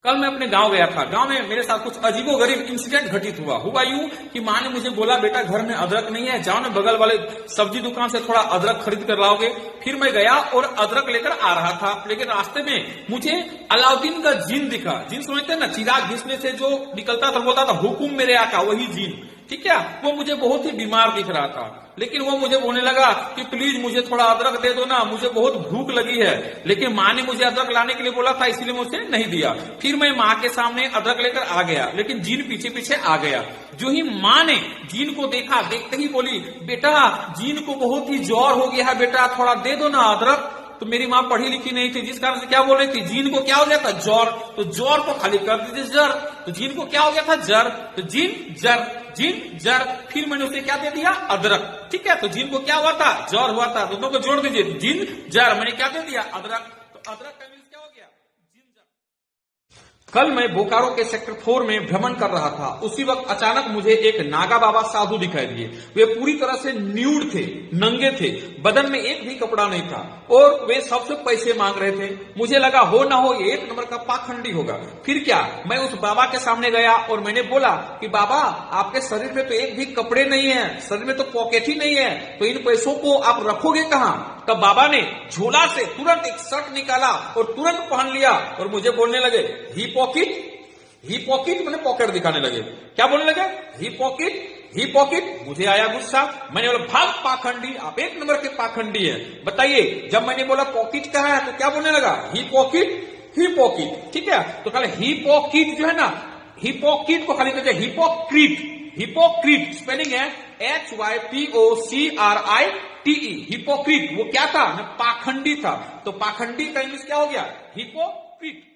कल मैं अपने गांव गया था। गांव में मेरे साथ कुछ अजीबोगरीब इंसिडेंट घटित हुआ यूं कि माँ ने मुझे बोला, बेटा घर में अदरक नहीं है, जाओ ना बगल वाले सब्जी दुकान से थोड़ा अदरक खरीद कर लाओगे। फिर मैं गया और अदरक लेकर आ रहा था, लेकिन रास्ते में मुझे अलाउद्दीन का जीन दिखा। जीन समझते हैं ना, चिराग घिसने से जो निकलता था, बोलता था हुकुम मेरे आका, वही जीन, ठीक है। वो मुझे बहुत ही बीमार दिख रहा था, लेकिन वो मुझे बोलने लगा कि प्लीज मुझे थोड़ा अदरक दे दो ना, मुझे बहुत भूख लगी है। लेकिन माँ ने मुझे अदरक लाने के लिए बोला था, इसलिए मुझे नहीं दिया। फिर मैं माँ के सामने अदरक लेकर आ गया, लेकिन जीन पीछे पीछे आ गया। जो ही माँ ने जीन को देखा, देखते ही बोली, बेटा जीन को बहुत ही ज्वर हो गया है, बेटा थोड़ा दे दो ना अदरक। तो मेरी माँ पढ़ी लिखी नहीं थी, जिस कारण से क्या बोल रही थी, जीन को क्या हो गया था, ज्वर। तो ज्वर को खाली कर दीजिए जर, तो जीन को क्या हो गया था, जर। तो जीन जर, जीन जर। फिर मैंने उसे क्या दे दिया, अदरक, ठीक है। तो जीन को क्या हुआ था, ज्वर हुआ था। दोनों को जोड़ दीजिए, जीन जर, मैंने क्या दे दिया, अदरक। तो अदरक का मीन्स क्या हो गया, जीन जर। कल मैं बोकारो के सेक्टर 4 में भ्रमण कर रहा था। उसी वक्त अचानक मुझे एक नागा बाबा साधु दिखाई दिए। वे पूरी तरह से न्यूड थे, नंगे थे, बदन में एक भी कपड़ा नहीं था और वे सबसे पैसे मांग रहे थे। मुझे लगा हो ना हो ये एक नंबर का पाखंडी होगा। फिर क्या, मैं उस बाबा के सामने गया और मैंने बोला कि बाबा आपके शरीर में तो एक भी कपड़े नहीं है, शरीर में तो पॉकेट ही नहीं है, तो इन पैसों को आप रखोगे कहां। तब बाबा ने झोला से तुरंत एक शर्ट निकाला और तुरंत पहन लिया और मुझे बोलने लगे, ही पॉकेट मैंने पॉकेट दिखाने लगे। क्या बोलने लगे, ही पॉकेट। मुझे आया गुस्सा, मैंने बोला भाग पाखंडी, आप एक नंबर के पाखंडी है। बताइए, जब मैंने बोला पॉकेट कहाँ है तो क्या बोलने लगा, ही पॉकेट, ठीक है। तो कल ही पॉकेट जो है ना, हिपोक्रीट को खाली कहते हैं हिपोक्रीट स्पेलिंग है HYPOCRITE, हिपोक्रीट। वो क्या था, पाखंडी था। तो पाखंडी का इंग्लिश क्या हो गया, हिपोक्रीट।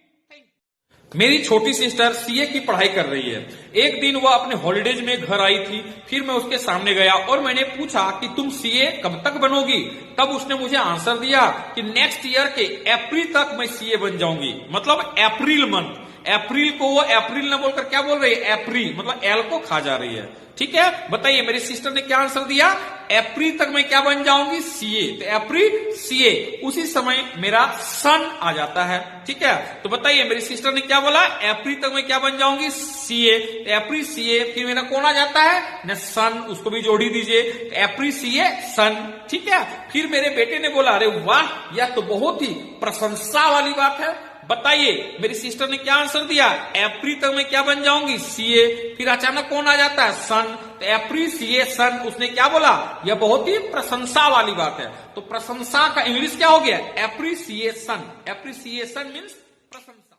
मेरी छोटी सिस्टर सीए की पढ़ाई कर रही है। एक दिन वह अपने हॉलिडेज में घर आई थी। फिर मैं उसके सामने गया और मैंने पूछा कि तुम सीए कब तक बनोगी। तब उसने मुझे आंसर दिया कि नेक्स्ट ईयर के अप्रैल तक मैं सीए बन जाऊंगी। मतलब अप्रैल मंथ, अप्रैल को वो अप्रैल न बोलकर क्या बोल रही है, अप्रैल, मतलब एल को खा जा रही है, ठीक है। बताइए मेरी सिस्टर ने क्या आंसर दिया, अप्रैल तक मैं क्या बन जाऊंगी, सीए। तो अप्रैल सीए, उसी समय मेरा सन आ जाता है, ठीक है। तो बताइए मेरी सिस्टर ने क्या बोला, अप्रैल तक मैं क्या बन जाऊंगी, सीए। तो अप्रैल सीए, फिर मेरा कौन आ जाता है, न सन, उसको भी जोड़ ही दीजिए। अप्रैल सीए सन, ठीक है। फिर मेरे बेटे ने बोला, अरे वाह, यह तो बहुत ही प्रशंसा वाली बात है। बताइए मेरी सिस्टर ने क्या आंसर दिया, अप्रैल तक मैं क्या बन जाऊंगी, सीए। फिर अचानक कौन आ जाता है, सन। तो अप्रैल सीए सन, उसने क्या बोला, यह बहुत ही प्रशंसा वाली बात है। तो प्रशंसा का इंग्लिश क्या हो गया, एप्रिसिएशन। एप्रिसिएशन मीन्स प्रशंसा।